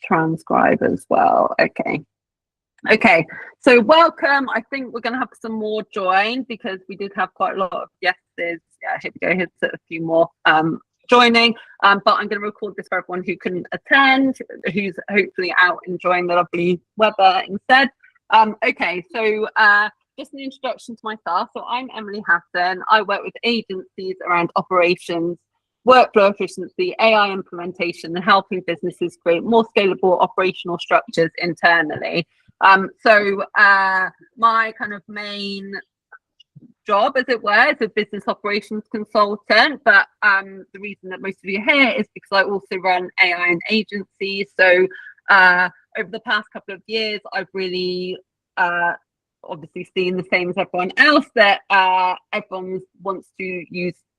transcribe as well. Okay, so welcome. I think we're going to have some more join because we did have quite a lot of yeses. Yeah, here we go. Here's a few more joining. But I'm going to record this for everyone who can attend, who's hopefully out enjoying the lovely weather instead. Okay, so just an introduction to myself. So I'm Emily Hatton. I work with agencies around operations, workflow efficiency, AI implementation, and helping businesses create more scalable operational structures internally. So my kind of main job, as it were, is a business operations consultant. But the reason that most of you are here is because I also run AI and agencies. So over the past couple of years, I've really obviously seen the same as everyone else, that everyone wants to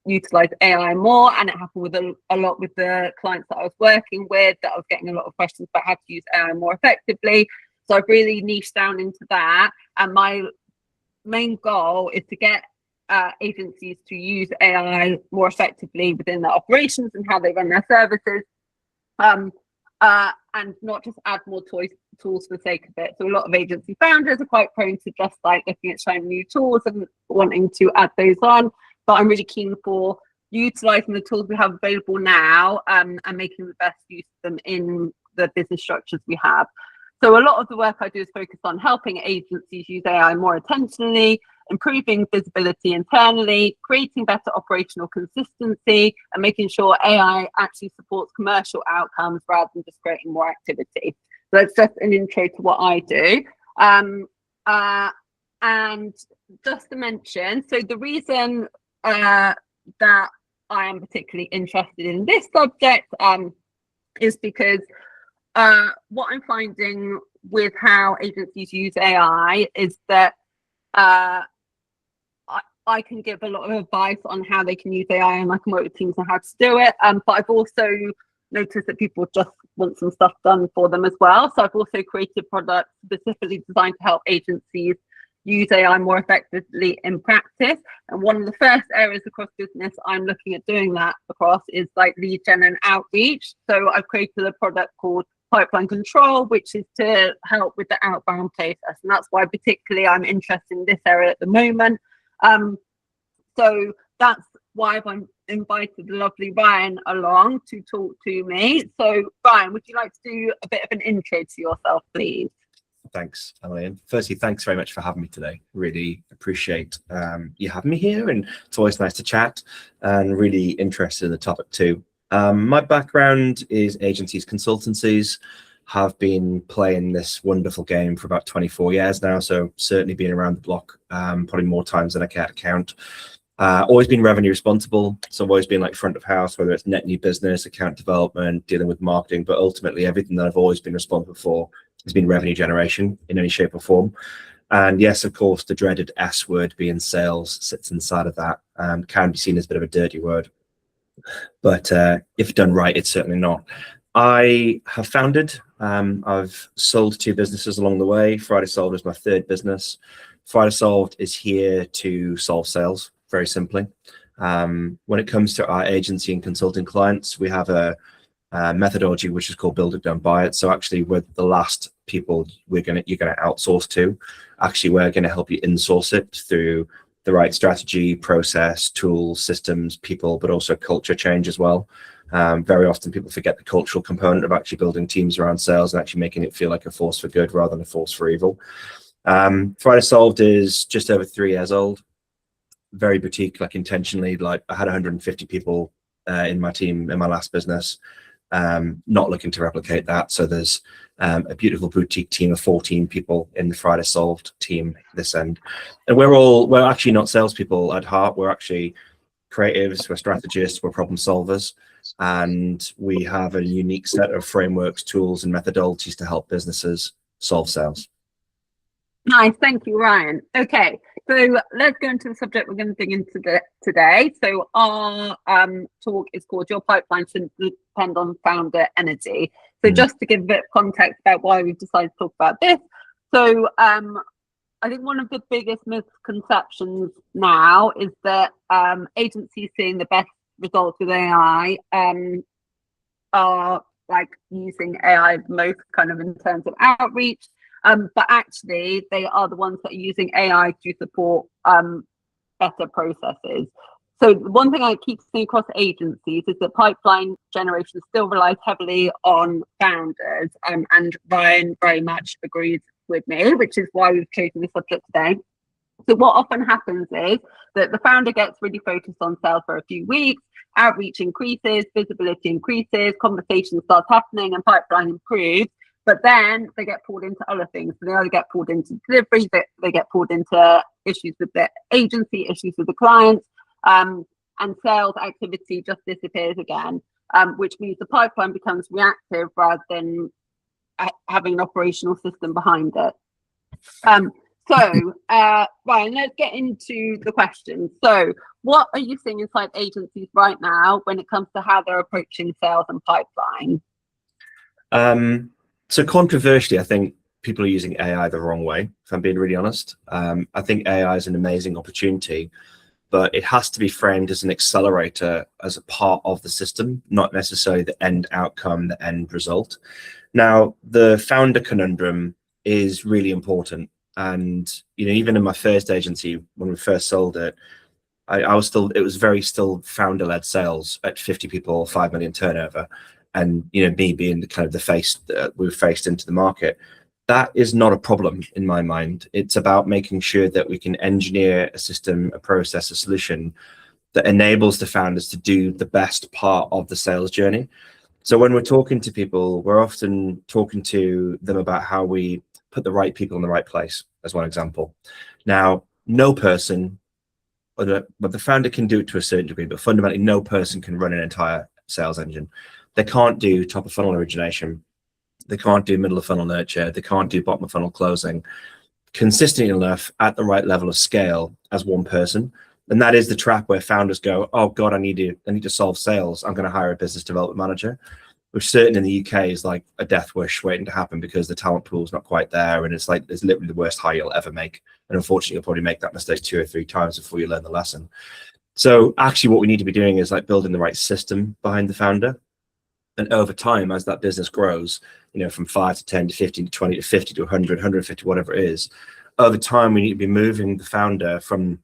utilize AI more, and it happened with a lot with the clients that I was working with, that I was getting a lot of questions about how to use AI more effectively. So I've really niched down into that, and my main goal is to get agencies to use AI more effectively within their operations and how they run their services, and not just add more tools for the sake of it. So a lot of agency founders are quite prone to just like looking at trying new tools and wanting to add those on, but I'm really keen for utilizing the tools we have available now, and making the best use of them in the business structures we have. So a lot of the work I do is focused on helping agencies use AI more intentionally, improving visibility internally, creating better operational consistency, and making sure AI actually supports commercial outcomes rather than just creating more activity. So that's just an intro to what I do. And just to mention, so the reason that I am particularly interested in this subject is because what I'm finding with how agencies use AI is that I can give a lot of advice on how they can use AI, and I can work with teams on how to do it. But I've also noticed that people just want some stuff done for them as well. So I've also created products specifically designed to help agencies use AI more effectively in practice. And one of the first areas across business I'm looking at doing that across is like lead gen and outreach. So I've created a product called Pipeline Control, which is to help with the outbound process, and that's why particularly I'm interested in this area at the moment. So that's why I've invited the lovely Ryan along to talk to me. So Ryan, would you like to do a bit of an intro to yourself, please? Thanks, Emily. And firstly, thanks very much for having me today. Really appreciate you having me here, and it's always nice to chat, and really interested in the topic too. My background is agencies, consultancies. Have been playing this wonderful game for about 24 years now, so certainly been around the block probably more times than I care to count. Always been revenue responsible, so I've always been like front of house, whether it's net new business, account development, dealing with marketing, but ultimately everything that I've always been responsible for has been revenue generation in any shape or form. And yes, of course, the dreaded S word, being sales, sits inside of that. Can be seen as a bit of a dirty word, but if done right, it's certainly not. I have founded, I've sold 2 businesses along the way. Friday Solved is my 3rd business. Friday Solved is here to solve sales, very simply. When it comes to our agency and consulting clients, we have a methodology which is called build it, don't buy it. So actually, we're the last people you're gonna outsource to. Actually, we're gonna help you insource it through the right strategy, process, tools, systems, people, but also culture change as well. Very often people forget the cultural component of actually building teams around sales and actually making it feel like a force for good rather than a force for evil. Friday Solved is just over 3 years old. Very boutique, like intentionally, like I had 150 people in my team in my last business. Not looking to replicate that. So there's a beautiful boutique team of 14 people in the Friday Solved team this end. And we're actually not salespeople at heart. We're actually creatives, we're strategists, we're problem solvers. And we have a unique set of frameworks, tools, and methodologies to help businesses solve sales. Nice, thank you, Ryan. Okay, so let's go into the subject we're going to dig into today. So our talk is called Your Pipeline Shouldn't Depend on Founder Energy. So just to give a bit of context about why we've decided to talk about this. So I think one of the biggest misconceptions now is that agencies seeing the best results with AI are like using AI most kind of in terms of outreach. But actually they are the ones that are using AI to support better processes. So one thing I keep seeing across agencies is that pipeline generation still relies heavily on founders, and Ryan very much agrees with me, which is why we've chosen this subject today. So what often happens is that the founder gets really focused on sales for a few weeks, outreach increases, visibility increases, conversation starts happening, and pipeline improves. But then they get pulled into other things. So they either get pulled into delivery, they get pulled into issues with the agency, issues with the clients, and sales activity just disappears again, which means the pipeline becomes reactive rather than having an operational system behind it. So, Ryan, let's get into the questions. So, what are you seeing inside agencies right now when it comes to how they're approaching sales and pipeline? So controversially, I think people are using AI the wrong way, if I'm being really honest. I think AI is an amazing opportunity, but it has to be framed as an accelerator, as a part of the system, not necessarily the end outcome, the end result. Now, the founder conundrum is really important. And, you know, even in my first agency, when we first sold it, it was very still founder-led sales at 50 people, 5 million turnover. And, you know, me being the kind of the face that we were faced into the market. That is not a problem in my mind. It's about making sure that we can engineer a system, a process, a solution that enables the founders to do the best part of the sales journey. So when we're talking to people, we're often talking to them about how we put the right people in the right place, as one example. Now, no person, but the founder can do it to a certain degree, but fundamentally no person can run an entire sales engine. They can't do top of funnel origination. They can't do middle of funnel nurture. They can't do bottom of funnel closing consistently enough at the right level of scale as one person. And that is the trap where founders go, oh God, I need to solve sales. I'm going to hire a business development manager, which certainly in the UK is like a death wish waiting to happen because the talent pool is not quite there. And it's like, it's literally the worst hire you'll ever make. And unfortunately, you'll probably make that mistake 2 or 3 times before you learn the lesson. So actually what we need to be doing is like building the right system behind the founder. And over time, as that business grows, you know, from 5 to 10 to 15 to 20 to 50 to 100, 150, whatever it is, over time, we need to be moving the founder from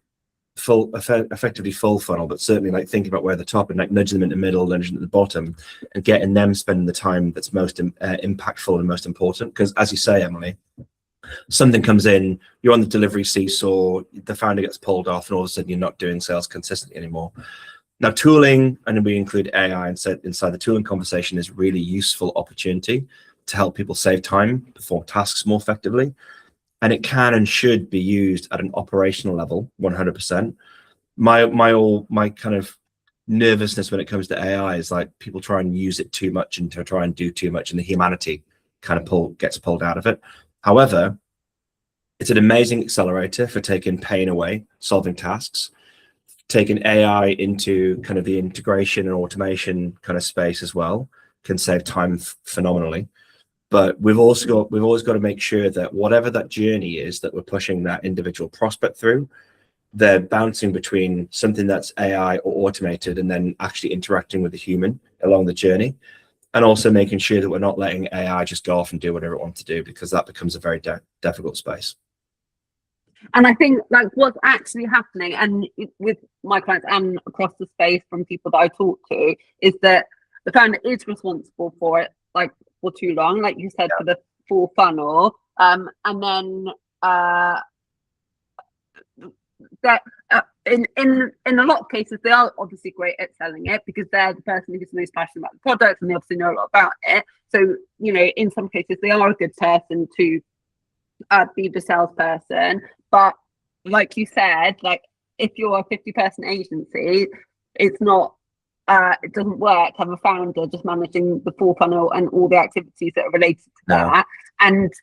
effectively full funnel, but certainly like thinking about where the top and like nudging them in the middle, nudging them at the bottom, and getting them spending the time that's most impactful and most important. Because as you say, Emily, something comes in, you're on the delivery seesaw, the founder gets pulled off, and all of a sudden you're not doing sales consistently anymore. Now, tooling, and we include AI inside the tooling conversation, is really useful opportunity to help people save time, perform tasks more effectively. And it can and should be used at an operational level, 100%. My kind of nervousness when it comes to AI is like people try and use it too much and to try and do too much, and the humanity kind of gets pulled out of it. However, it's an amazing accelerator for taking pain away, solving tasks. Taking AI into kind of the integration and automation kind of space as well can save time phenomenally. But we've always got to make sure that whatever that journey is that we're pushing that individual prospect through, they're bouncing between something that's AI or automated and then actually interacting with the human along the journey. And also making sure that we're not letting AI just go off and do whatever it wants to do, because that becomes a very difficult space. And I think like what's actually happening, and with my clients and across the space from people that I talk to, is that the founder is responsible for it, like for too long, like you said, for the full funnel. And then that in a lot of cases, they are obviously great at selling it because they're the person who's most passionate about the product and they obviously know a lot about it. So, you know, in some cases, they are a good person to be the salesperson. But like you said, like if you're a 50-person agency, it's not it doesn't work to have a founder just managing the full funnel and all the activities that are related to that. And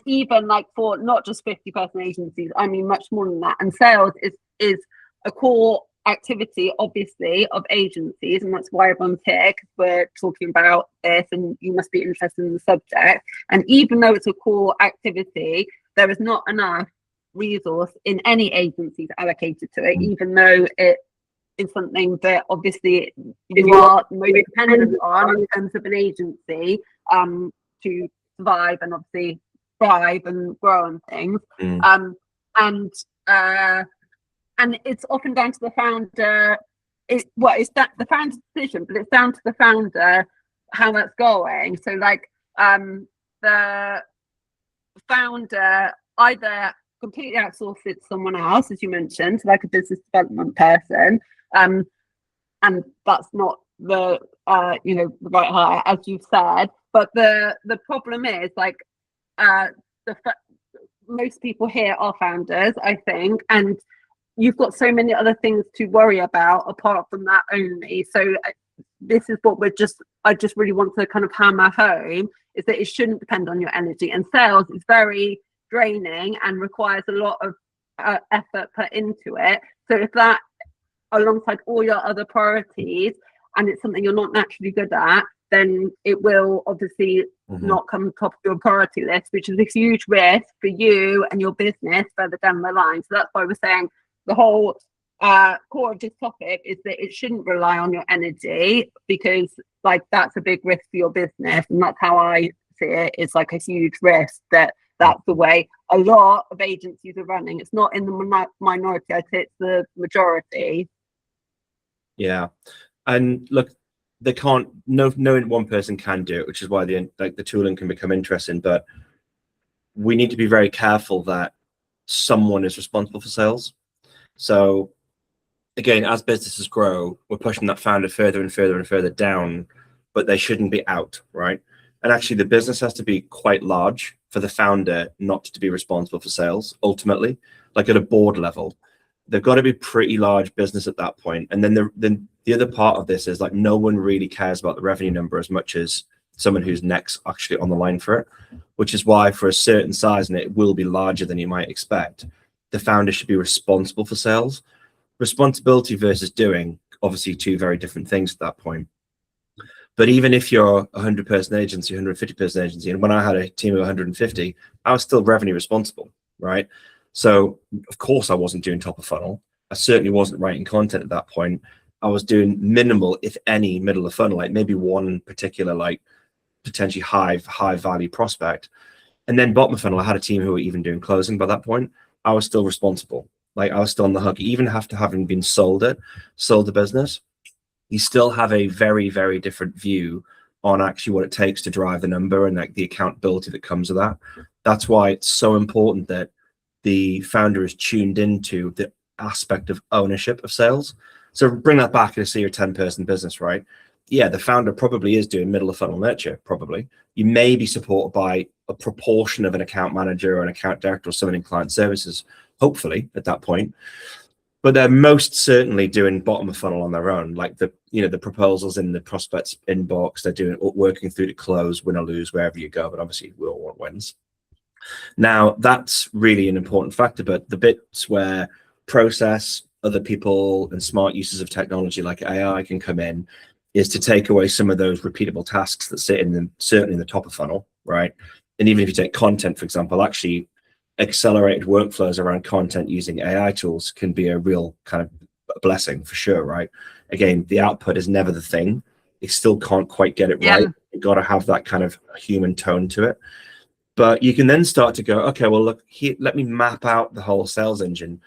even like for not just 50-person agencies, I mean much more than that. And sales is a core activity, obviously, of agencies, and that's why everyone's here, because we're talking about this and you must be interested in the subject. And even though it's a core activity, there is not enough resource in any agencies allocated to it, even though it is something that obviously you are most dependent on in terms of an agency to survive and obviously thrive and grow and things. And it's often down to the founder. It's that the founder's decision, but it's down to the founder how that's going. So like the founder either completely outsource it to someone else, as you mentioned, like a business development person, and that's not the the right hire, as you've said. But the problem is like most people here are founders, I think, and you've got so many other things to worry about apart from that only. So this is what I just really want to kind of hammer home, is that it shouldn't depend on your energy. And sales is very draining and requires a lot of effort put into it. So if that, alongside all your other priorities, and it's something you're not naturally good at, then it will obviously not come top of your priority list, which is a huge risk for you and your business further down the line. So that's why we're saying the whole core of this topic is that it shouldn't rely on your energy, because like that's a big risk for your business. And that's how I see it. It's like a huge risk that's the way a lot of agencies are running. It's not in the minority, I'd say it's the majority. Yeah. And look, they can't, no one person can do it, which is why the tooling can become interesting. But we need to be very careful that someone is responsible for sales. So again, as businesses grow, we're pushing that founder further and further and further down, but they shouldn't be out, right? And actually the business has to be quite large for the founder not to be responsible for sales ultimately. Like at a board level, they've got to be pretty large business at that point. And then the other part of this is like no one really cares about the revenue number as much as someone who's next actually on the line for it, which is why for a certain size, and it will be larger than you might expect, the founder should be responsible for sales. Responsibility versus doing, obviously two very different things at that point. But even if you're a 100-person agency, 150-person agency, and when I had a team of 150, I was still revenue responsible, right? So of course I wasn't doing top of funnel. I certainly wasn't writing content at that point. I was doing minimal, if any, middle of funnel, like maybe one particular like potentially high value prospect. And then bottom of funnel, I had a team who were even doing closing by that point. I was still responsible. Like I was still on the hook, even after having been sold the business. You still have a very, very different view on actually what it takes to drive the number and like the accountability that comes with that. That's why it's so important that the founder is tuned into the aspect of ownership of sales. So bring that back to say you're a 10-person business, right? Yeah, the founder probably is doing middle of funnel nurture, probably. You may be supported by a proportion of an account manager or an account director or someone in client services, hopefully at that point. But they're most certainly doing bottom of funnel on their own, like the proposals in the prospects inbox. They're working through to close, win or lose, wherever you go. But obviously, we all want wins. Now that's really an important factor. But the bits where process, other people, and smart uses of technology like AI can come in is to take away some of those repeatable tasks that sit certainly in the top of funnel, right? And even if you take content, for example, actually accelerated workflows around content using AI tools can be a real kind of blessing for sure, right? Again, the output is never the thing. You still can't quite get it right. You've got to have that kind of human tone to it. But you can then start to go, okay, well, look, here, let me map out the whole sales engine.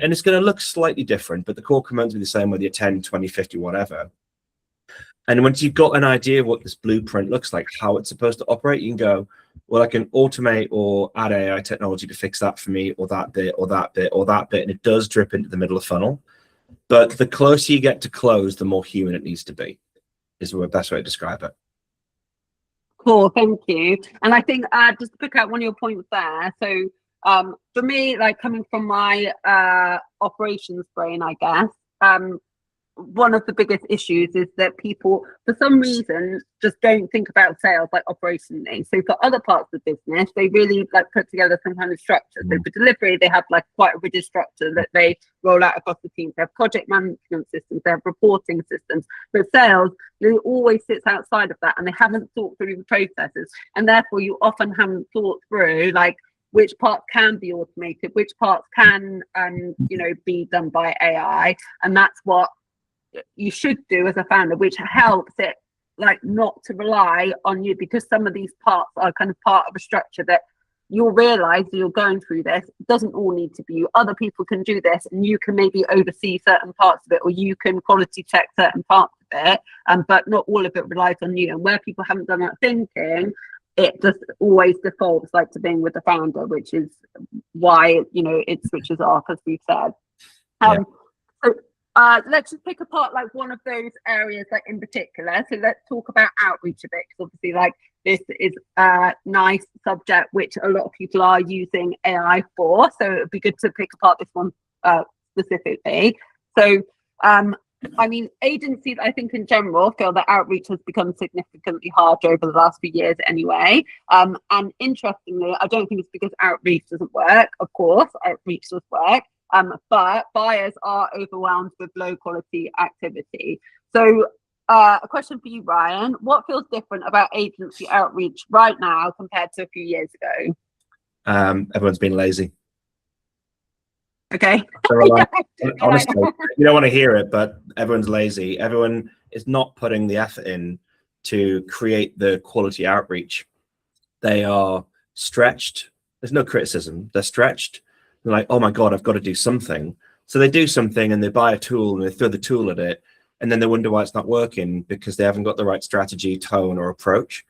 And it's going to look slightly different, but the core commands will be the same whether you're 10, 20, 50, whatever. And once you've got an idea of what this blueprint looks like, how it's supposed to operate, you can go, well, I can automate or add AI technology to fix that for me, or that bit, or that bit, or that bit. And it does drip into the middle of funnel. But the closer you get to close, the more human it needs to be, is the best way to describe it. Cool, thank you. And I think just to pick out one of your points there. So for me, like coming from my operations brain, I guess, one of the biggest issues is that people, for some reason, just don't think about sales like operationally. So for other parts of the business, they really like put together some kind of structure. So for delivery, they have like quite a rigid structure that they roll out across the teams. They have project management systems, they have reporting systems. But sales, it always sits outside of that, and they haven't thought through the processes. And therefore, you often haven't thought through like which parts can be automated, which parts can, be done by AI. And that's what you should do as a founder, which helps it like not to rely on you, because some of these parts are kind of part of a structure that you'll realize you're going through this. It doesn't all need to be you. Other people can do this, and you can maybe oversee certain parts of it, or you can quality check certain parts of it, but not all of it relies on you. And where people haven't done that thinking, it just always defaults like to being with the founder, which is why it switches off, as we've said. So let's just pick apart like one of those areas like in particular. So let's talk about outreach a bit, because obviously like this is a nice subject which a lot of people are using AI for. So it'd be good to pick apart this one specifically. So agencies, I think in general, feel that outreach has become significantly harder over the last few years anyway. And interestingly, I don't think it's because outreach doesn't work. Of course, outreach does work. But buyers are overwhelmed with low quality activity. So a question for you, Ryan. What feels different about agency outreach right now compared to a few years ago? Everyone's been lazy. Okay. Honestly, you don't want to hear it, but everyone's lazy. Everyone is not putting the effort in to create the quality outreach. They are stretched. There's no criticism. They're stretched. They're like, oh my God, I've got to do something. So they do something and they buy a tool and they throw the tool at it. And then they wonder why it's not working, because they haven't got the right strategy, tone, or approach.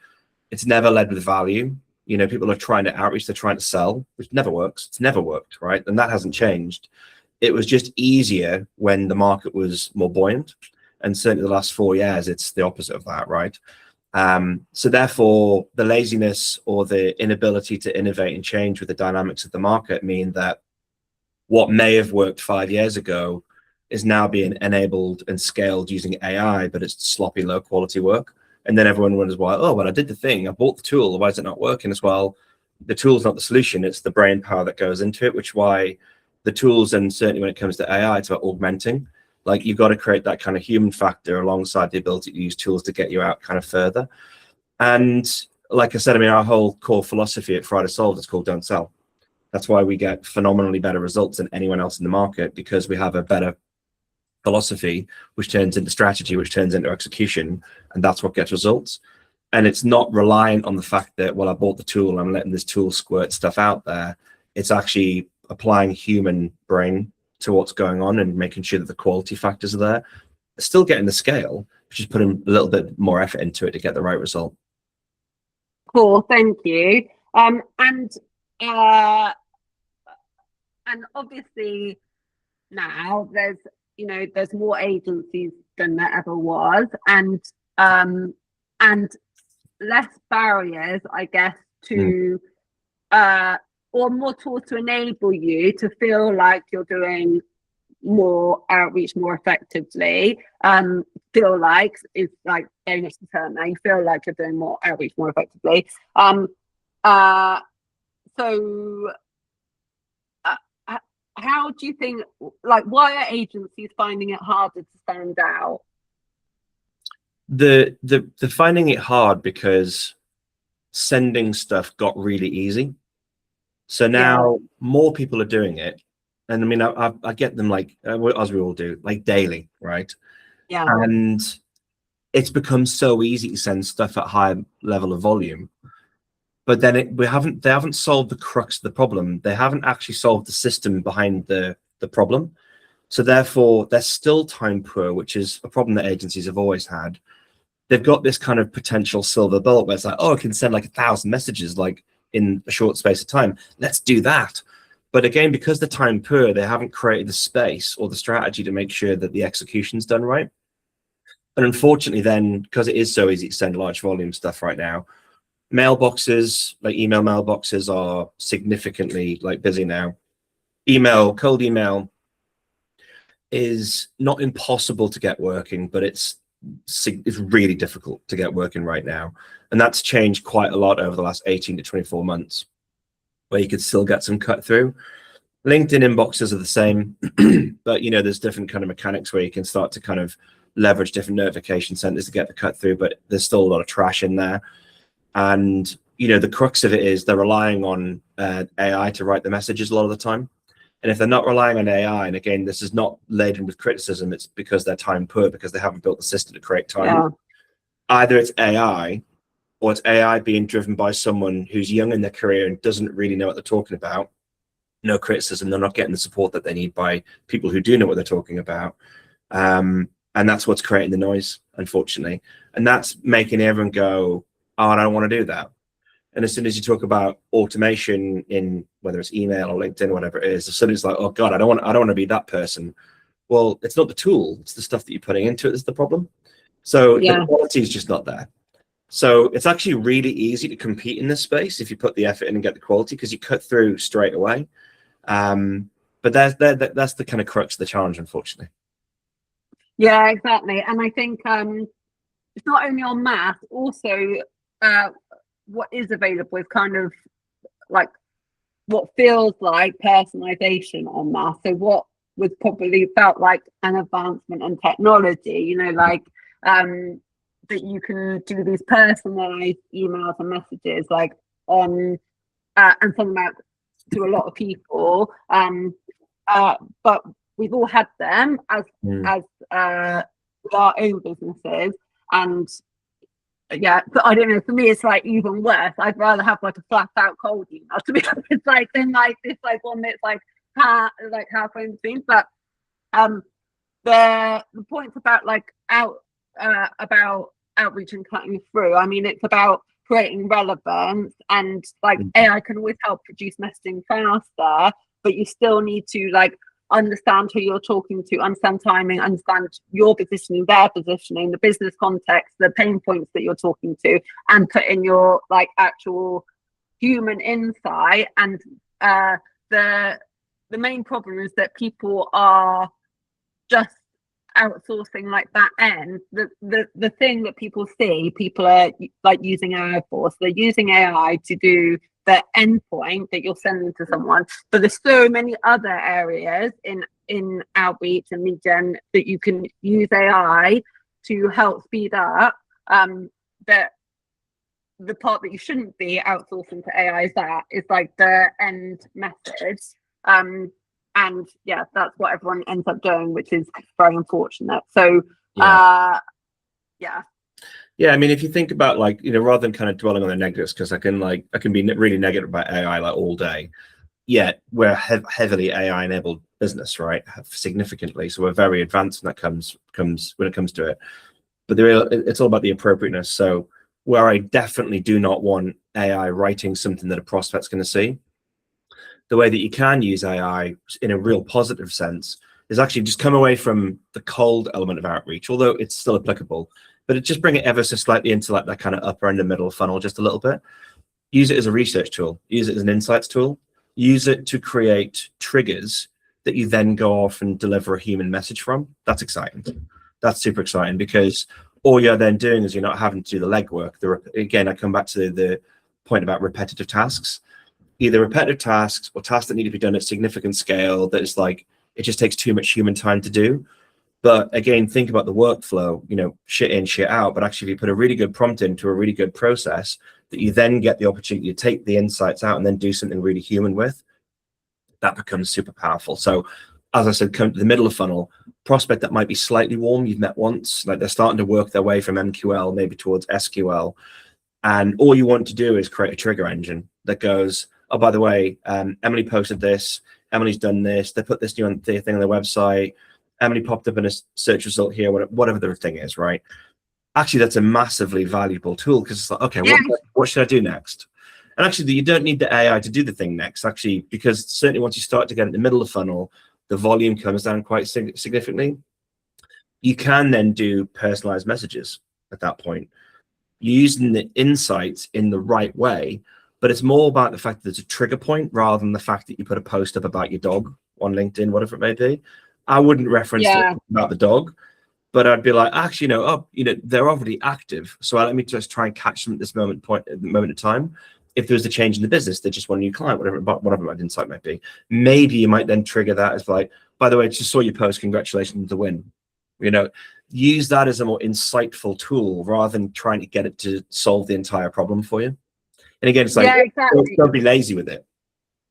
It's never led with value. People are trying to outreach, they're trying to sell, which never works. It's never worked, right? And that hasn't changed. It was just easier when the market was more buoyant. And certainly the last 4 years, it's the opposite of that, right? So therefore, the laziness or the inability to innovate and change with the dynamics of the market mean that what may have worked 5 years ago is now being enabled and scaled using AI, but it's sloppy, low quality work. And then everyone wonders why, oh, well, I did the thing, I bought the tool, why is it not working? As well, the tool's not the solution, it's the brain power that goes into it, which is why the tools, and certainly when it comes to AI, it's about augmenting. Like, you've got to create that kind of human factor alongside the ability to use tools to get you out kind of further. And like I said, our whole core philosophy at Friday Solved is called Don't Sell. That's why we get phenomenally better results than anyone else in the market, because we have a better philosophy, which turns into strategy, which turns into execution, and that's what gets results. And it's not reliant on the fact that, well, I bought the tool, I'm letting this tool squirt stuff out there. It's actually applying human brain to what's going on and making sure that the quality factors are there. Still getting the scale, just putting a little bit more effort into it to get the right result. Cool, thank you. And obviously now there's more agencies than there ever was, and less barriers, I guess, to or more tools to enable you to feel like you're doing more outreach more effectively. Feel like is like famous term now. You feel like you're doing more outreach more effectively. So how do you think, like, why are agencies finding it harder to stand out? The finding it hard because sending stuff got really easy. So now more people are doing it. And I get them like, as we all do, like daily, right? Yeah. And it's become so easy to send stuff at high level of volume. But then they haven't solved the crux of the problem. They haven't actually solved the system behind the problem. So therefore, they're still time poor, which is a problem that agencies have always had. They've got this kind of potential silver bullet where it's like, oh, I can send like 1,000 messages like in a short space of time. Let's do that. But again, because they're time poor, they haven't created the space or the strategy to make sure that the execution's done right. And unfortunately then, because it is so easy to send large volume stuff right now, mailboxes, like email mailboxes, are significantly like busy now. Cold email is not impossible to get working, but it's really difficult to get working right now. And that's changed quite a lot over the last 18 to 24 months, where you could still get some cut through. LinkedIn inboxes are the same, but there's different kind of mechanics where you can start to kind of leverage different notification centers to get the cut through, but there's still a lot of trash in there. And the crux of it is they're relying on AI to write the messages a lot of the time. And if they're not relying on AI, and again, this is not laden with criticism, it's because they're time poor, because they haven't built the system to create time. Yeah. Either it's AI, or it's AI being driven by someone who's young in their career and doesn't really know what they're talking about. No criticism, they're not getting the support that they need by people who do know what they're talking about. And that's what's creating the noise, unfortunately. And that's making everyone go, oh, I don't want to do that. And as soon as you talk about automation in whether it's email or LinkedIn or whatever it is, suddenly it's like, oh God, I don't want to be that person. Well, it's not the tool, it's the stuff that you're putting into it that's the problem. So the quality is just not there. So it's actually really easy to compete in this space if you put the effort in and get the quality, because you cut through straight away. But that's the kind of crux of the challenge, unfortunately. Yeah, exactly. And I think it's not only on math, also what is available is kind of like what feels like personalization on math. So what was probably felt like an advancement in technology, like that you can do these personalized emails and messages like on and send them out to a lot of people. But we've all had them as with our own businesses, and but I don't know, for me it's like even worse. I'd rather have like a flat out cold email, to be honest, like than like this like one that's like halfway in between. But the points about like about outreach and cutting through, I mean, it's about creating relevance, and like AI can always help produce messaging faster, but you still need to like understand who you're talking to, understand timing, understand your positioning, their positioning, the business context, the pain points that you're talking to, and put in your like actual human insight. And the main problem is that people are just outsourcing like that end. The thing that people see, people are like using AI for, so they're using AI to do the endpoint that you're sending to someone, but there's so many other areas in outreach and lead gen that you can use AI to help speed up. That the part that you shouldn't be outsourcing to AI is like the end message. And that's what everyone ends up doing, which is very unfortunate. So Yeah, I mean, if you think about like, rather than kind of dwelling on the negatives, because I can be really negative about AI like all day. Yet we're heavily AI enabled business, right? Significantly, so we're very advanced when that comes when it comes to it. But it's all about the appropriateness. So where I definitely do not want AI writing something that a prospect's going to see, the way that you can use AI in a real positive sense is actually just come away from the cold element of outreach, although it's still applicable. But just bring it ever so slightly into like that kind of upper end and middle funnel just a little bit. Use it as a research tool. Use it as an insights tool. Use it to create triggers that you then go off and deliver a human message from. That's exciting. That's super exciting, because all you're then doing is you're not having to do the legwork. Again, I come back to the point about repetitive tasks. Either repetitive tasks or tasks that need to be done at significant scale that is like, it just takes too much human time to do. But again, think about the workflow, shit in, shit out. But actually, if you put a really good prompt into a really good process that you then get the opportunity to take the insights out and then do something really human with, that becomes super powerful. So as I said, come to the middle of funnel, prospect that might be slightly warm, you've met once, like they're starting to work their way from MQL maybe towards SQL. And all you want to do is create a trigger engine that goes, oh, by the way, Emily posted this, Emily's done this, they put this new thing on their website, Emily popped up in a search result here, whatever the thing is, right? Actually, that's a massively valuable tool, because it's like, okay, what should I do next? And actually, you don't need the AI to do the thing next, actually, because certainly once you start to get in the middle of the funnel, the volume comes down quite significantly. You can then do personalized messages at that point, using the insights in the right way. But it's more about the fact that there's a trigger point rather than the fact that you put a post up about your dog on LinkedIn, whatever it may be. I wouldn't reference it about the dog, but I'd be like, actually, they're already active, so let me just try and catch them at this moment in time. If there was a change in the business, they just want a new client, whatever my insight might be. Maybe you might then trigger that as like, by the way, just saw your post, congratulations on the win. Use that as a more insightful tool rather than trying to get it to solve the entire problem for you. And again, it's like, yeah, exactly. don't be lazy with it.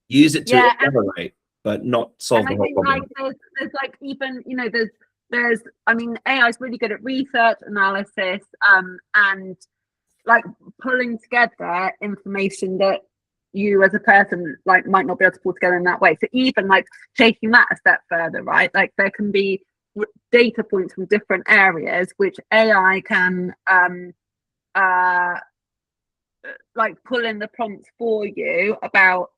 Use it to Yeah, accelerate, but not solve the I whole think problem. like there's like even there's I mean AI is really good at research analysis and like pulling together information that you as a person like might not be able to pull together in that way. So even like taking that a step further, right? Like there can be data points from different areas which AI can like pull in the prompts for you about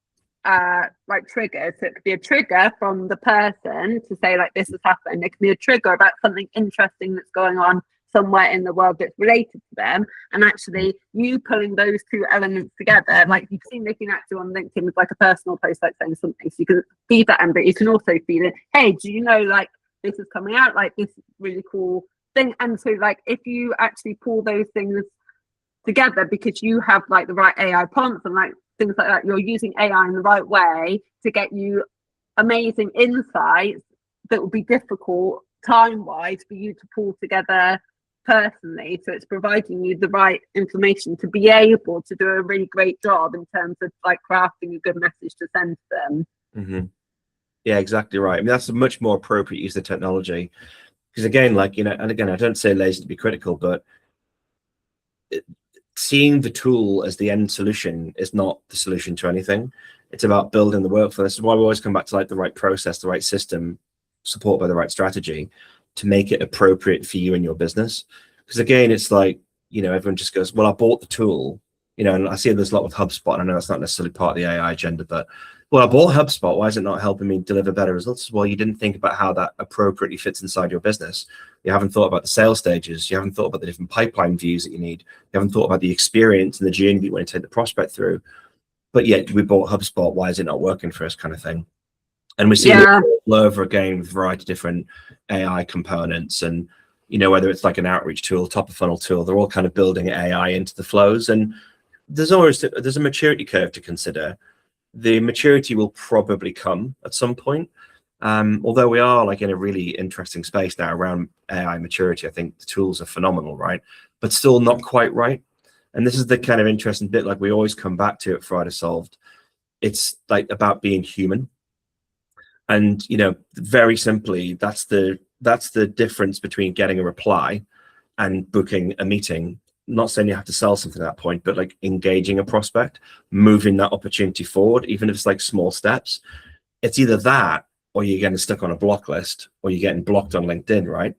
like triggers. So it could be a trigger from the person to say like this has happened. It could be a trigger about something interesting that's going on somewhere in the world that's related to them. And actually you pulling those two elements together, like you've seen Nikki Natsu on LinkedIn with like a personal post like saying something. So you can feed that in, but you can also feed it, hey, do you know like this is coming out, like this really cool thing. And so like if you actually pull those things together because you have like the right AI prompts and like things like that, you're using AI in the right way to get you amazing insights that will be difficult time-wise for you to pull together personally. So it's providing you the right information to be able to do a really great job in terms of like crafting a good message to send to them. Mm-hmm. Yeah, exactly right. I mean, that's a much more appropriate use of technology. Because again, like, you know, and again, I don't say lazy to be critical, but seeing the tool as the end solution is not the solution to anything. It's about building the workflow. This is why we always come back to like the right process, the right system, supported by the right strategy to make it appropriate for you and your business. Because again, it's like, you know, everyone just goes, well, I bought the tool, you know, and I see there's a lot with HubSpot. And I know that's not necessarily part of the AI agenda, but well, I bought HubSpot. Why is it not helping me deliver better results? Well, you didn't think about how that appropriately fits inside your business. You haven't thought about the sales stages. You haven't thought about the different pipeline views that you need. You haven't thought about the experience and the journey that you want to take the prospect through. But yet we bought HubSpot. Why is it not working for us, kind of thing? And we're seeing it all over again with a variety of different AI components. And, you know, whether it's like an outreach tool, top of funnel tool, they're all kind of building AI into the flows. And there's a maturity curve to consider. The maturity will probably come at some point. Although we are like in a really interesting space now around AI maturity. I think the tools are phenomenal, right? But still not quite right. And this is the kind of interesting bit, like we always come back to at Friday Solved. It's like about being human. And, you know, very simply, that's the difference between getting a reply and booking a meeting. Not saying you have to sell something at that point, but like engaging a prospect, moving that opportunity forward, even if it's like small steps. It's either that or you're getting stuck on a block list or you're getting blocked on LinkedIn, right?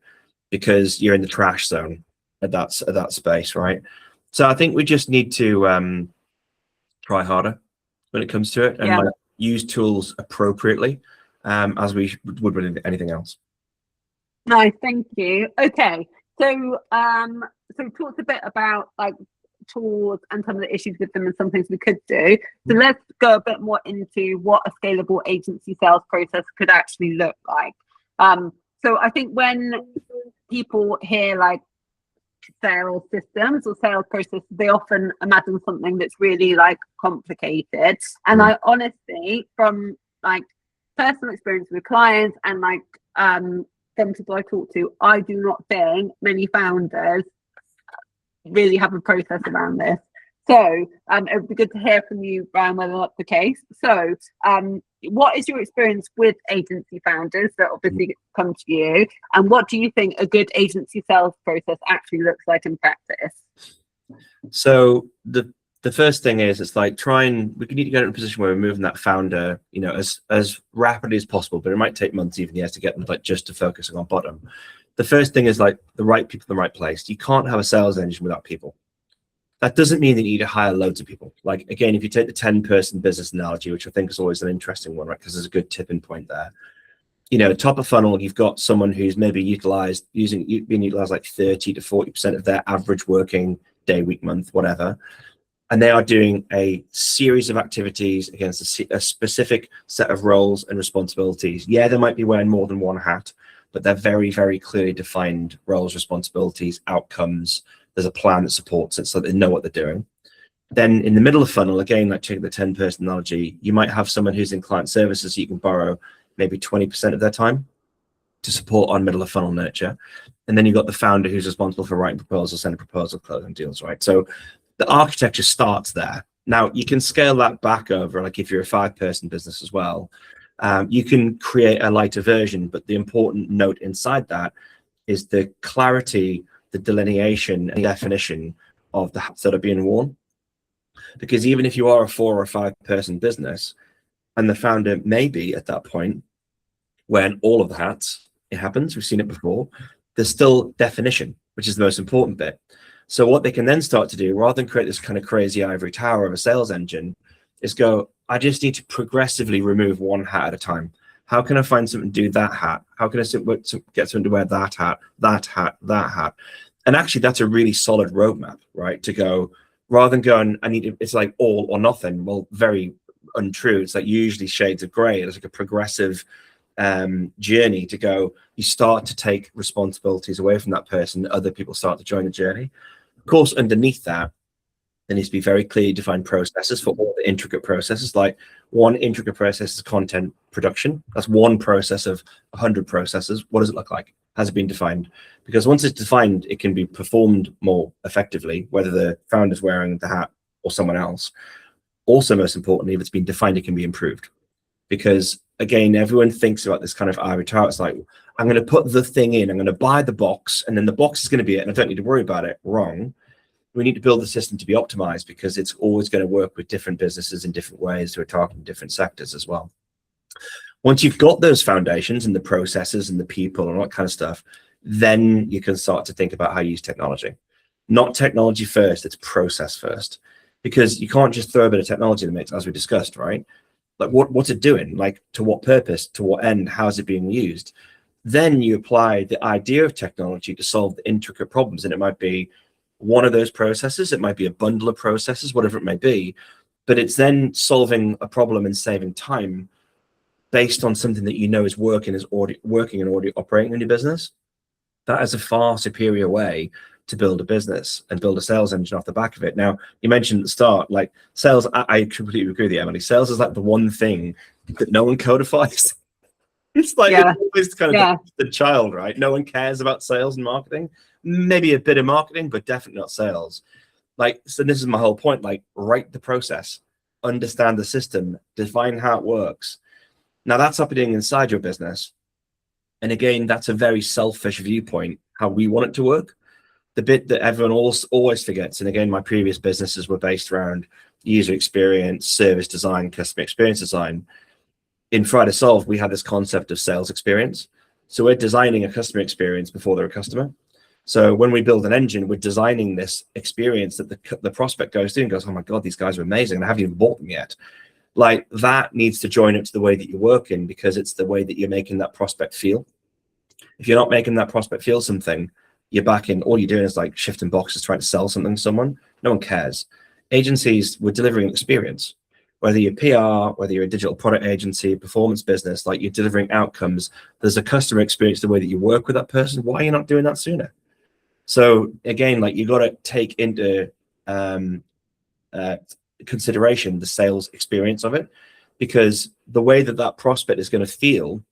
Because you're in the trash zone at that space, right? So I think we just need to try harder when it comes to it and like use tools appropriately as we would with anything else. Nice, thank you. Okay, so we talked a bit about like tools and some of the issues with them and some things we could do. So let's go a bit more into what a scalable agency sales process could actually look like. So I think when people hear like sales systems or sales processes, they often imagine something that's really like complicated. And I honestly, from like personal experience with clients and like from people I talk to, I do not think many founders really have a process around this. So it would be good to hear from you, Brian, whether that's the case. So what is your experience with agency founders that obviously come to you? And what do you think a good agency sales process actually looks like in practice? So the first thing is, it's like we need to get in a position where we're moving that founder, you know, as rapidly as possible, but it might take months, even years to get them like just to focusing on bottom. The first thing is like the right people in the right place. You can't have a sales engine without people. That doesn't mean that you need to hire loads of people. Like, again, if you take the 10-person business analogy, which I think is always an interesting one, right? Because there's a good tipping point there. You know, top of funnel, you've got someone who's maybe being utilized like 30 to 40% of their average working day, week, month, whatever. And they are doing a series of activities against a specific set of roles and responsibilities. Yeah, they might be wearing more than one hat, but they're very, very clearly defined roles, responsibilities, outcomes. There's a plan that supports it so they know what they're doing. Then in the middle of funnel, again, like take the 10-person analogy, you might have someone who's in client services, so you can borrow maybe 20% of their time to support on middle of funnel nurture. And then you've got the founder who's responsible for writing proposals, sending proposals, closing deals, right? So the architecture starts there. Now you can scale that back over, like if you're a 5-person business as well, you can create a lighter version, but the important note inside that is the clarity, the delineation and definition of the hats that are being worn. Because even if you are a 4 or 5-person business, and the founder may be at that point when all of the hats, it happens, we've seen it before, there's still definition, which is the most important bit. So what they can then start to do, rather than create this kind of crazy ivory tower of a sales engine, is go, I just need to progressively remove one hat at a time. How can I find something to do that hat? How can I get someone to wear that hat, that hat, that hat? And actually, that's a really solid roadmap, right? To go, rather than going, it's like all or nothing. Well, very untrue. It's like usually shades of gray. It's like a progressive journey to go. You start to take responsibilities away from that person. Other people start to join the journey. Of course, underneath that, there needs to be very clearly defined processes for all the intricate processes. Like one intricate process is content production. That's one process of 100 processes. What does it look like? Has it been defined? Because once it's defined, it can be performed more effectively, whether the founder's wearing the hat or someone else. Also, most importantly, if it's been defined, it can be improved. Because again, everyone thinks about this kind of ivory tower. It's like, I'm going to put the thing in, I'm going to buy the box, and then the box is going to be it, and I don't need to worry about it. Wrong. We need to build the system to be optimized, because it's always going to work with different businesses in different ways who are targeting different sectors as well. Once you've got those foundations and the processes and the people and all that kind of stuff, then you can start to think about how you use technology. Not technology first, it's process first. Because you can't just throw a bit of technology in the mix, as we discussed, right? Like what's it doing? Like to what purpose, to what end, how is it being used? Then you apply the idea of technology to solve the intricate problems. And it might be one of those processes, it might be a bundle of processes, whatever it may be, but it's then solving a problem and saving time based on something that you know is working and already operating in your business. That is a far superior way to build a business and build a sales engine off the back of it. Now, you mentioned at the start, like sales, I completely agree with you, Emily. Sales is like the one thing that no one codifies. It's like it's always kind of the child, right? No one cares about sales and marketing. Maybe a bit of marketing, but definitely not sales. Like, so this is my whole point. Like, write the process, understand the system, define how it works. Now that's happening inside your business. And again, that's a very selfish viewpoint, how we want it to work. The bit that everyone always forgets, and again, my previous businesses were based around user experience, service design, customer experience design. In Friday Solve, we had this concept of sales experience. So we're designing a customer experience before they're a customer. So when we build an engine, we're designing this experience that the prospect goes through and goes, oh my God, these guys are amazing, and I haven't even bought them yet. Like that needs to join up to the way that you're working, because it's the way that you're making that prospect feel. If you're not making that prospect feel something, you're back in, all you're doing is like shifting boxes, trying to sell something to someone. No one cares. Agencies, we're delivering an experience. Whether you're PR, whether you're a digital product agency, performance business, like you're delivering outcomes. There's a customer experience, the way that you work with that person. Why are you not doing that sooner? So again, like you got to take into consideration the sales experience of it, because the way that that prospect is going to feel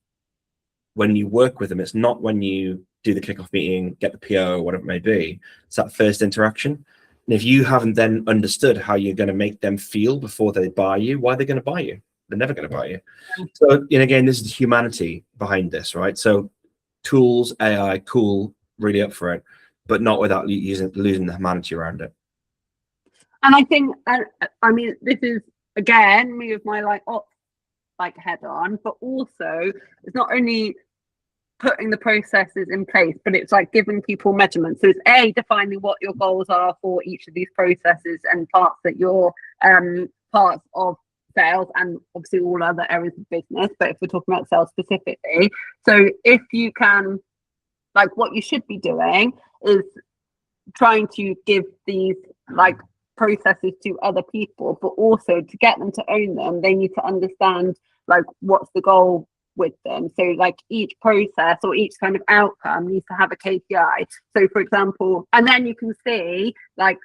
when you work with them, it's not when you do the kickoff meeting, get the PO, whatever it may be. It's that first interaction. And if you haven't then understood how you're going to make them feel before they buy you, why are they going to buy you? They're never going to buy you. So, and again, this is the humanity behind this, right? So tools, AI, cool, really up for it, but not without losing the humanity around it. And I think, I mean, this is, again, me with my like head on, but also it's not only putting the processes in place, but it's like giving people measurements. So it's defining what your goals are for each of these processes and parts that you're parts of sales, and obviously all other areas of business, but if we're talking about sales specifically. So if you can, like what you should be doing is trying to give these like processes to other people, but also to get them to own them, they need to understand like what's the goal with them. So like each process or each kind of outcome needs to have a KPI. So for example, and then you can see like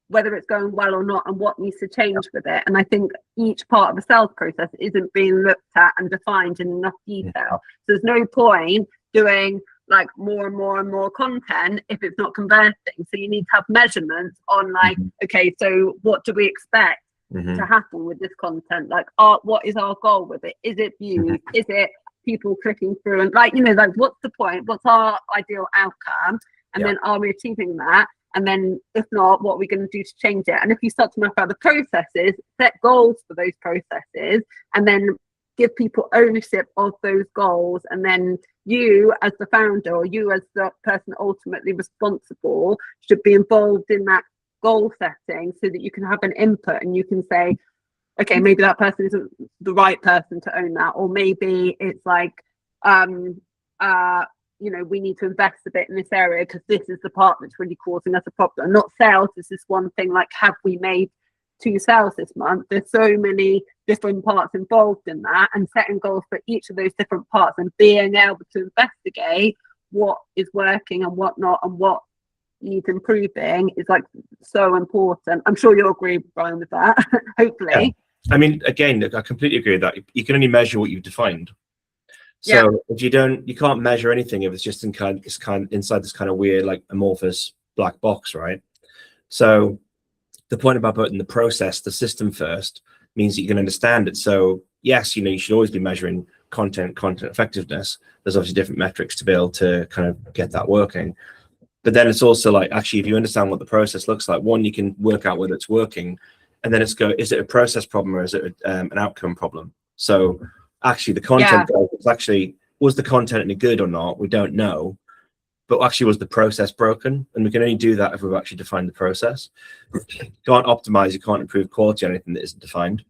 whether it's going well or not and what needs to change with it. And I think each part of the sales process isn't being looked at and defined in enough detail. So there's no point doing like more and more and more content if it's not converting. So you need to have measurements on like, okay, so what do we expect to happen with this content? Like, what is our goal with it? Is it views? Is it people clicking through? And like, you know, like, what's the point? What's our ideal outcome? And then are we achieving that? And then if not, what are we going to do to change it? And if you start to map out the processes, set goals for those processes, and then give people ownership of those goals, and then you as the founder, or you as the person ultimately responsible, should be involved in that goal setting so that you can have an input and you can say, okay, maybe that person isn't the right person to own that, or maybe it's like you know, we need to invest a bit in this area because this is the part that's really causing us a problem. Not sales is this one thing, like, have we made 2 sales this month? There's so many different parts involved in that, and setting goals for each of those different parts and being able to investigate what is working and what not, and what needs improving is like so important. I'm sure you'll agree, Brian, with that. Hopefully. I mean, again, I completely agree with that. You can only measure what you've defined. So if you can't measure anything if it's just inside this kind of weird, like, amorphous black box, right? So the point about putting the process, the system first, means that you can understand it. So yes, you know, you should always be measuring content effectiveness. There's obviously different metrics to be able to kind of get that working. But then it's also like, actually, if you understand what the process looks like, one, you can work out whether it's working, and then is it a process problem or is it an outcome problem? So actually the content was the content any good or not? We don't know. But actually, was the process broken? And we can only do that if we've actually defined the process. You can't optimize, you can't improve quality on anything that isn't defined.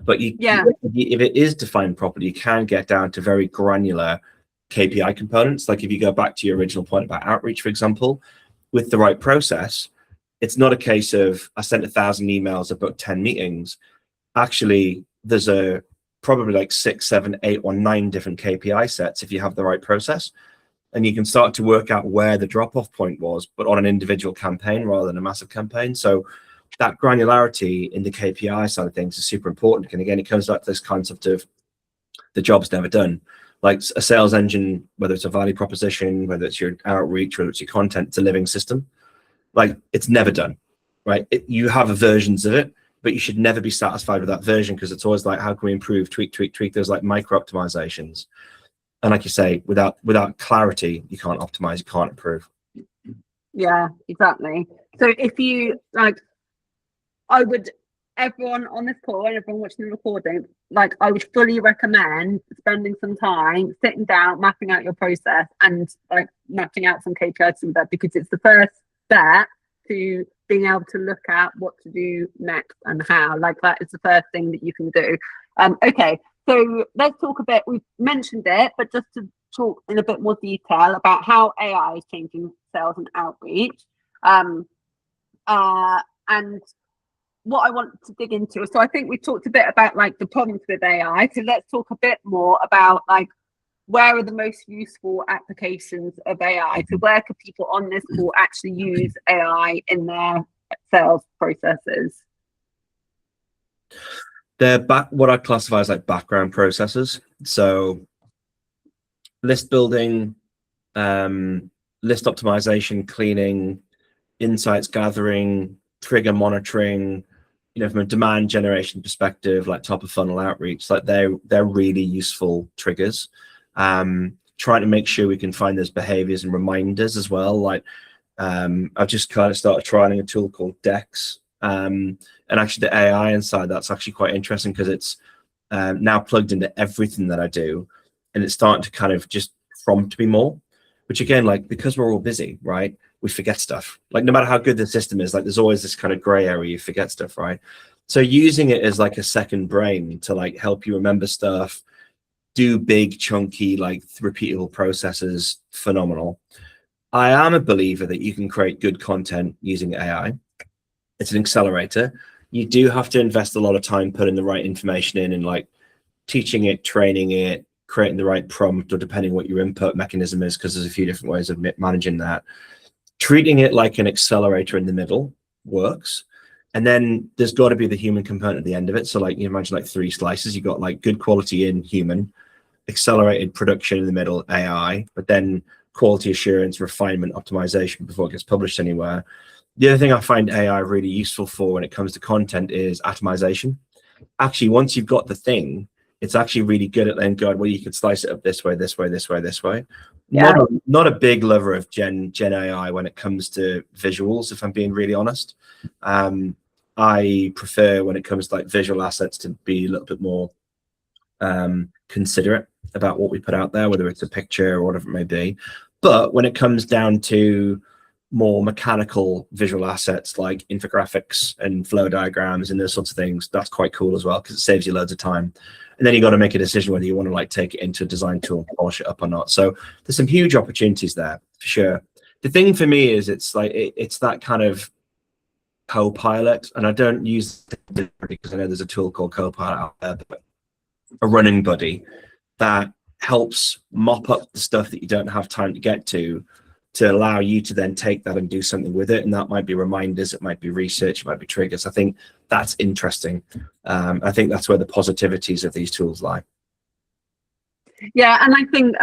But if it is defined properly, you can get down to very granular KPI components. Like if you go back to your original point about outreach, for example, with the right process, it's not a case of I sent 1,000 emails, I booked 10 meetings. Actually, there's probably like 6, 7, 8, or 9 different KPI sets if you have the right process. And you can start to work out where the drop-off point was, but on an individual campaign rather than a massive campaign. So that granularity in the KPI side of things is super important. And again, it comes back to this concept of the job's never done. Like a sales engine, whether it's a value proposition, whether it's your outreach, whether it's your content, it's a living system. Like it's never done, right? You have versions of it, but you should never be satisfied with that version, because it's always like, how can we improve, tweak? There's like micro optimizations. And like you say, without clarity, you can't optimize, you can't improve. Yeah, exactly. So if you like, everyone on this call and everyone watching the recording, like, I would fully recommend spending some time sitting down, mapping out your process, and like mapping out some KPIs from that, because it's the first step to being able to look at what to do next and how. Like, that is the first thing that you can do. Okay. So let's talk a bit, we've mentioned it, but just to talk in a bit more detail about how AI is changing sales and outreach. And what I want to dig into. So I think we talked a bit about like the problems with AI. So let's talk a bit more about like, where are the most useful applications of AI? So where could people on this call actually use AI in their sales processes? They're what I classify as like background processes. So list building, list optimization, cleaning, insights gathering, trigger monitoring, you know, from a demand generation perspective, like top of funnel outreach, like they're really useful triggers. Trying to make sure we can find those behaviors and reminders as well. Like I've just kind of started trialing a tool called Dex. And actually the AI inside that's actually quite interesting, because it's now plugged into everything that I do, and it's starting to kind of just prompt me more, which again, like, because we're all busy, right, we forget stuff. Like no matter how good the system is, like there's always this kind of gray area, you forget stuff, right? So using it as like a second brain to like help you remember stuff, do big chunky like repeatable processes, phenomenal. I am a believer that you can create good content using AI. It's an accelerator. You do have to invest a lot of time putting the right information in and like teaching it, training it, creating the right prompt, or depending what your input mechanism is, because there's a few different ways of managing that. Treating it like an accelerator in the middle works. And then there's got to be the human component at the end of it. So like you imagine like 3 slices, you've got like good quality in human, accelerated production in the middle, AI, but then quality assurance, refinement, optimization before it gets published anywhere. The other thing I find AI really useful for when it comes to content is atomization. Actually, once you've got the thing, it's actually really good at then going, well, you can slice it up this way, this way, this way, this way. Yeah. Not a big lover of Gen AI when it comes to visuals, if I'm being really honest. I prefer when it comes to like visual assets to be a little bit more considerate about what we put out there, whether it's a picture or whatever it may be. But when it comes down to more mechanical visual assets like infographics and flow diagrams and those sorts of things, that's quite cool as well, because it saves you loads of time. And then you got to make a decision whether you want to like take it into a design tool and polish it up or not. So there's some huge opportunities there for sure. The thing for me is it's like it's that kind of Copilot, and I don't use it because I know there's a tool called Copilot out there, but a running buddy that helps mop up the stuff that you don't have time to get to allow you to then take that and do something with it. And that might be reminders, it might be research, it might be triggers. I think that's interesting. I think that's where the positivities of these tools lie. Yeah, and I think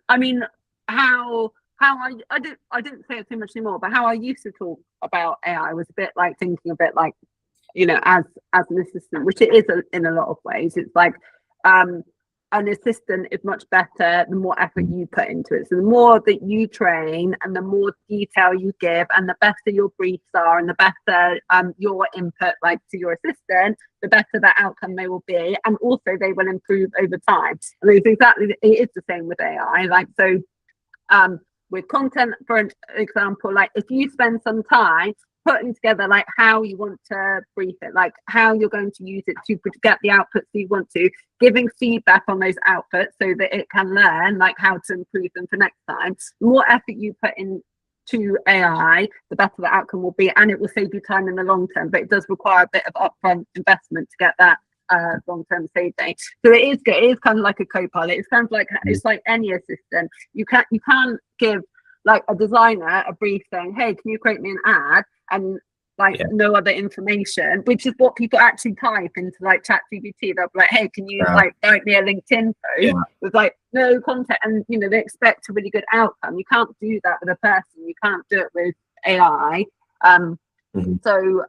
I mean how I didn't say it too much anymore, but how I used to talk about AI was a bit like thinking a bit like, you know, as an assistant, which it is in a lot of ways. It's like an assistant is much better the more effort you put into it. So the more that you train and the more detail you give and the better your briefs are and the better your input like to your assistant, the better the outcome they will be, and also they will improve over time. I mean, it's exactly, it is the same with AI. Like, so with content, for example, like if you spend some time putting together like how you want to brief it, like how you're going to use it to get the outputs you want to, giving feedback on those outputs so that it can learn like how to improve them for next time. The more effort you put into AI, the better the outcome will be, and it will save you time in the long term, but it does require a bit of upfront investment to get that long-term saving. So it is good. It is kind of like a co-pilot. It's kind of like, it's like any assistant. You can't give like a designer a brief saying, hey, can you create me an ad, and like no other information, which is what people actually type into like ChatGPT. They'll be like, hey, can you like write me a LinkedIn post with like no content, and you know, they expect a really good outcome. You can't do that with a person. You can't do it with AI. So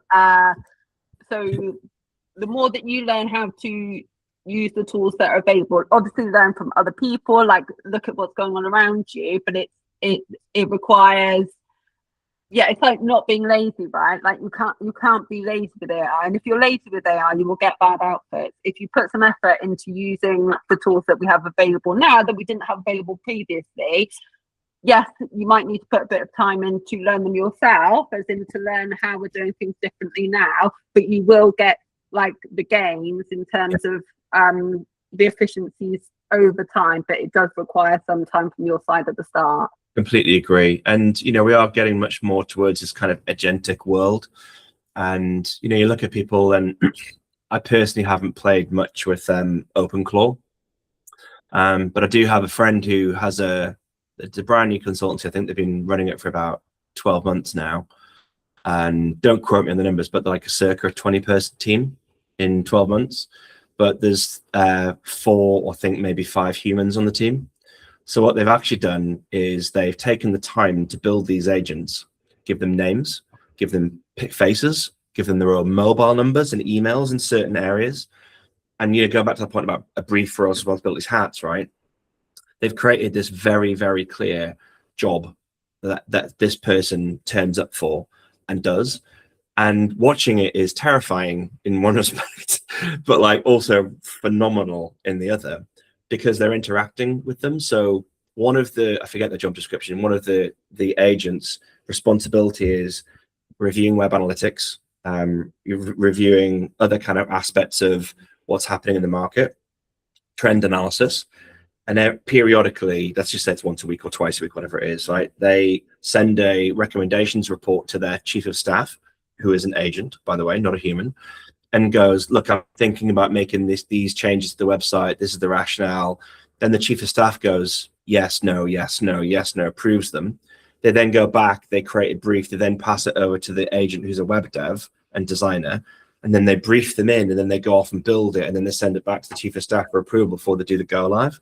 the more that you learn how to use the tools that are available, obviously learn from other people, like look at what's going on around you, but it requires, it's like not being lazy, right? Like you can't be lazy with AI, and if you're lazy with AI, you will get bad outputs. If you put some effort into using the tools that we have available now that we didn't have available previously, yes, you might need to put a bit of time in to learn them yourself, as in to learn how we're doing things differently now, but you will get like the gains in terms of the efficiencies over time, but it does require some time from your side at the start. Completely agree. And you know, we are getting much more towards this kind of agentic world, and you know, you look at people, and I personally haven't played much with OpenClaw, but I do have a friend who has it's a brand new consultancy. I think they've been running it for about 12 months now, and don't quote me on the numbers, but they're like a circa 20-person team in 12 months, but there's 4 or I think maybe 5 humans on the team. So what they've actually done is they've taken the time to build these agents, give them names, give them faces, give them their own mobile numbers and emails in certain areas. And you know, go back to the point about a brief for responsibilities hats, right? They've created this very, very clear job that this person turns up for and does. And watching it is terrifying in one respect, but like also phenomenal in the other, because they're interacting with them. So one of I forget the job description, one of the agents' responsibility is reviewing web analytics, reviewing other kind of aspects of what's happening in the market, trend analysis. And then periodically, let's just say it's once a week or twice a week, whatever it is, right? They send a recommendations report to their chief of staff, who is an agent, by the way, not a human, and goes, look, I'm thinking about making these changes to the website. This is the rationale. Then the chief of staff goes, yes, no, yes, no, yes, no, approves them. They then go back, they create a brief, they then pass it over to the agent who's a web dev and designer, and then they brief them in, and then they go off and build it, and then they send it back to the chief of staff for approval before they do the go live.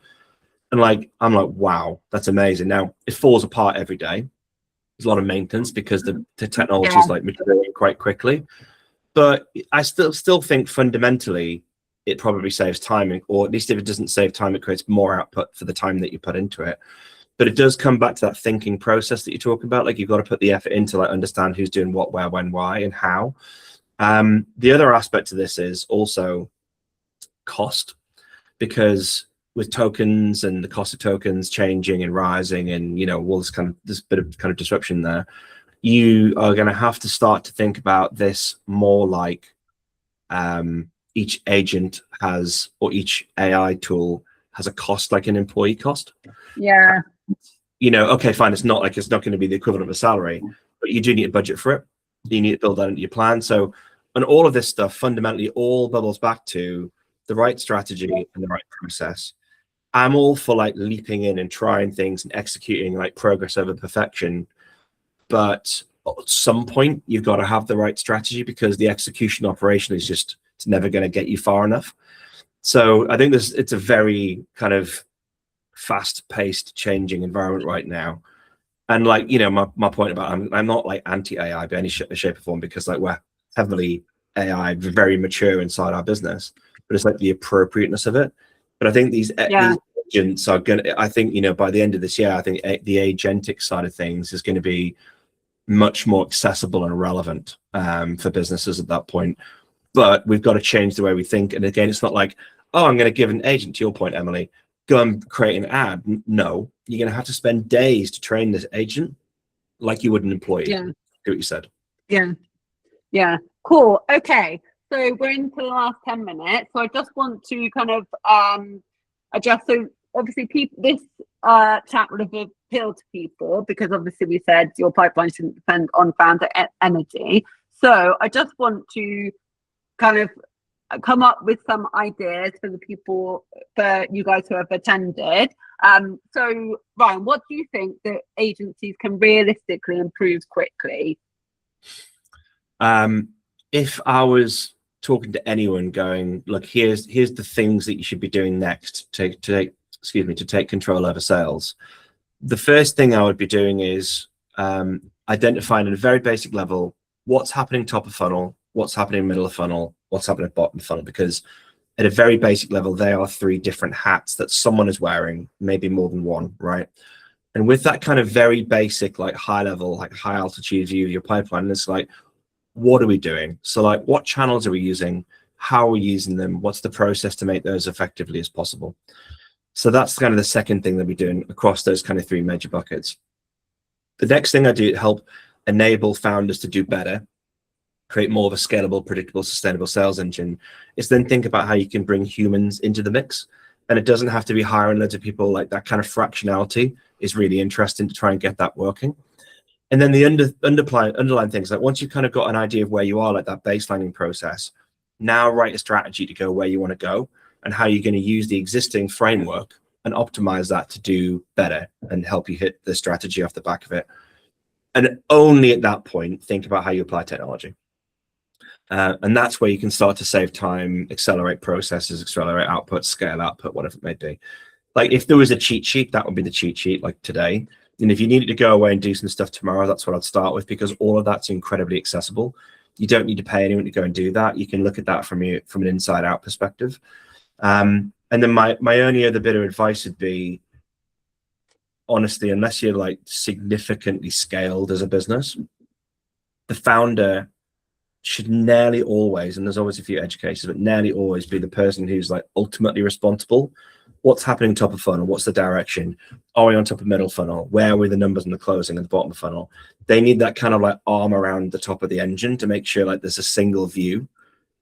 And like, I'm like, wow, that's amazing. Now, it falls apart every day. there's a lot of maintenance because the technology is like maturing quite quickly. But I still think fundamentally it probably saves time, or at least if it doesn't save time, it creates more output for the time that you put into it. But it does come back to that thinking process that you're talking about. Like, you've got to put the effort into like understand who's doing what, where, when, why, and how. The other aspect of this is also cost, because with tokens and the cost of tokens changing and rising, and all this bit of kind of disruption there, you are going to have to start to think about this more like each agent has, or each AI tool has a cost, like an employee cost. Yeah. Okay, fine. It's not going to be the equivalent of a salary, but you do need a budget for it. You need to build that into your plan. So, and all of this stuff fundamentally all bubbles back to the right strategy and the right process. I'm all for like leaping in and trying things and executing like progress over perfection. But at some point, you've got to have the right strategy, because the execution operation is just, it's never going to get you far enough. So I think it's a very kind of fast-paced, changing environment right now. And like, my point about I'm not like anti-AI by any shape or form, because like we're heavily AI, very mature inside our business, but it's like the appropriateness of it. But I think these agents are going to, I think, by the end of this year, I think the agentic side of things is going to be much more accessible and relevant for businesses at that point. But we've got to change the way we think. And again, it's not like, oh, I'm going to give an agent, to your point, Emily, go and create an ad. No, you're going to have to spend days to train this agent like you would an employee. Yeah. Do what you said. Yeah. Cool. Okay. So we're into the last 10 minutes. So I just want to kind of adjust. So obviously this chat would have appealed to people, because obviously we said your pipeline shouldn't depend on founder energy. So I just want to kind of come up with some ideas for the people, for you guys who have attended. So Ryan, what do you think that agencies can realistically improve quickly? If I was talking to anyone going, look, here's the things that you should be doing next to take control over sales, the first thing I would be doing is identifying at a very basic level what's happening top of funnel, what's happening middle of funnel, what's happening at bottom of funnel, because at a very basic level, there are 3 different hats that someone is wearing, maybe more than one, right? And with that kind of very basic, like high level, like high altitude view of your pipeline, it's like, what are we doing? So like, what channels are we using? How are we using them? What's the process to make those effectively as possible? So that's kind of the second thing that we're doing across those kind of 3 major buckets. The next thing I do to help enable founders to do better, create more of a scalable, predictable, sustainable sales engine, is then think about how you can bring humans into the mix. And it doesn't have to be hiring loads of people. Like, that kind of fractionality is really interesting to try and get that working. And then the underlying things, like once you've kind of got an idea of where you are, like that baselining process, now write a strategy to go where you want to go and how you're going to use the existing framework and optimize that to do better and help you hit the strategy off the back of it. And only at that point, think about how you apply technology. And that's where you can start to save time, accelerate processes, accelerate output, scale output, whatever it may be. Like, if there was a cheat sheet, that would be the cheat sheet, like today. And if you needed to go away and do some stuff tomorrow, that's what I'd start with, because all of that's incredibly accessible. You don't need to pay anyone to go and do that. You can look at that from an inside out perspective. And then my only other bit of advice would be, honestly, unless you're like significantly scaled as a business, the founder should nearly always, and there's always a few edge cases, but nearly always be the person who's like ultimately responsible. What's happening top of funnel? What's the direction? Are we on top of middle funnel? Where are we the numbers in the closing and the bottom of funnel? They need that kind of like arm around the top of the engine to make sure like there's a single view,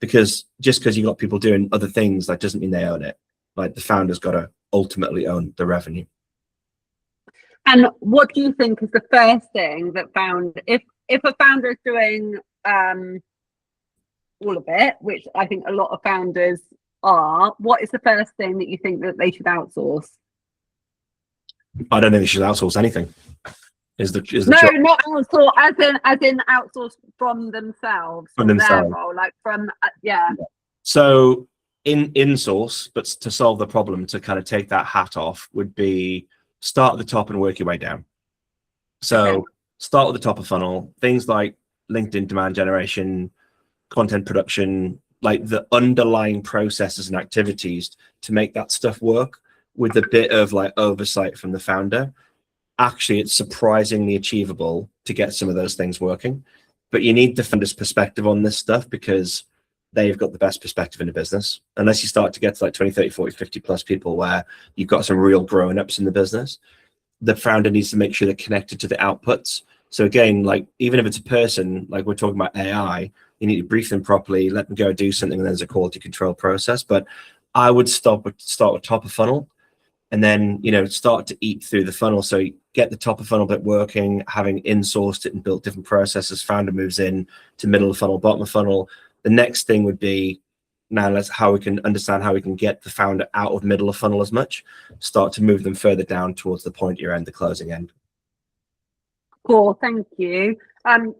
because just because you've got people doing other things, that doesn't mean they own it. Like, the founder's got to ultimately own the revenue. And what do you think is the first thing that if a founder is doing all of it, which I think a lot of founders are, what is the first thing that you think that they should outsource? I don't think they should outsource anything. Is the no, job. Not outsource as in outsource from themselves, from their role, like from yeah. So in-source, but to solve the problem, to kind of take that hat off, would be start at the top and work your way down. So start with the top of funnel, things like LinkedIn demand generation, content production, like the underlying processes and activities to make that stuff work with a bit of like oversight from the founder. Actually, it's surprisingly achievable to get some of those things working, but you need the founder's perspective on this stuff because they've got the best perspective in the business. Unless you start to get to like 20, 30, 40, 50 plus people where you've got some real grown-ups in the business, the founder needs to make sure they're connected to the outputs. So again, like even if it's a person, like we're talking about AI, you need to brief them properly, let them go do something, and there's a quality control process. But I would start with top of funnel, and then start to eat through the funnel. So you get the top of funnel bit working, having in-sourced it and built different processes. Founder moves in to middle of funnel, bottom of funnel. The next thing would be, now let's how we can understand how we can get the founder out of middle of funnel as much, start to move them further down towards the pointier end, the closing end. Cool, thank you.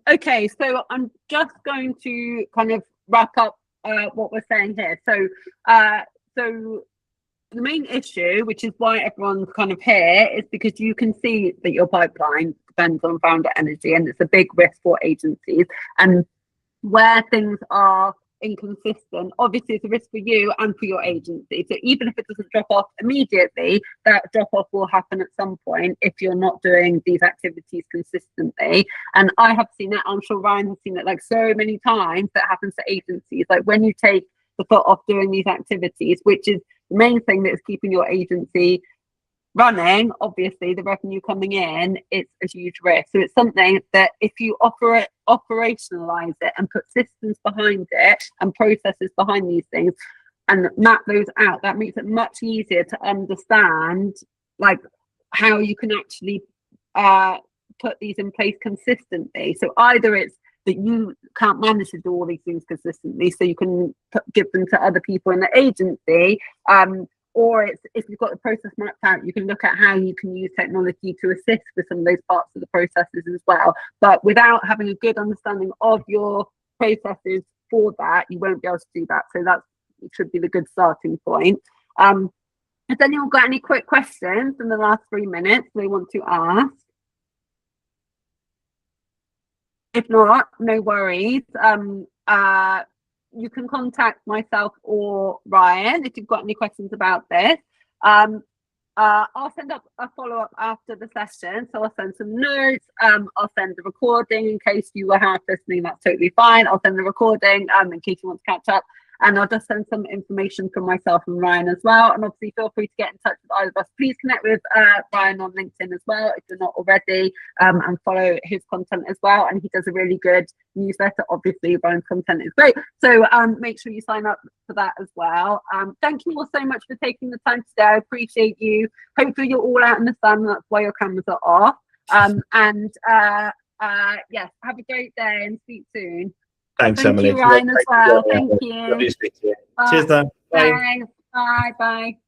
Okay, so I'm just going to kind of wrap up what we're saying here. So the main issue, which is why everyone's kind of here, is because you can see that your pipeline depends on founder energy, and it's a big risk for agencies. And where things are inconsistent, obviously it's a risk for you and for your agency. So even if it doesn't drop off immediately, that drop off will happen at some point if you're not doing these activities consistently. And I have seen it, I'm sure Ryan has seen it like so many times, that happens to agencies. Like when you take the foot off doing these activities, which is the main thing that is keeping your agency running, obviously the revenue coming in, it's a huge risk. So it's something that if you operationalize it and put systems behind it and processes behind these things and map those out, that makes it much easier to understand like how you can actually put these in place consistently. So either it's that you can't manage to do all these things consistently, so you can give them to other people in the agency, or it's if you've got the process mapped out, you can look at how you can use technology to assist with some of those parts of the processes as well. But without having a good understanding of your processes for that, you won't be able to do that. So that should be the good starting point. Has anyone got any quick questions in the last 3 minutes they want to ask? If not, no worries. You can contact myself or Ryan if you've got any questions about this. I'll send up a follow-up after the session. So I'll send some notes. I'll send the recording in case you were half listening. That's totally fine. I'll send the recording in case you want to catch up. And I'll just send some information from myself and Ryan as well. And obviously feel free to get in touch with either of us. Please connect with Ryan on LinkedIn as well if you're not already, and follow his content as well. And he does a really good newsletter. Obviously, Ryan's content is great. So make sure you sign up for that as well. Thank you all so much for taking the time today. I appreciate you. Hopefully you're all out in the sun. That's why your cameras are off. Yes, have a great day and speak soon. Thanks, Thank Emily. you, Ryan, as well. Thank you. Lovely to speak to you. Cheers, then. Bye. Thanks. Bye. Bye.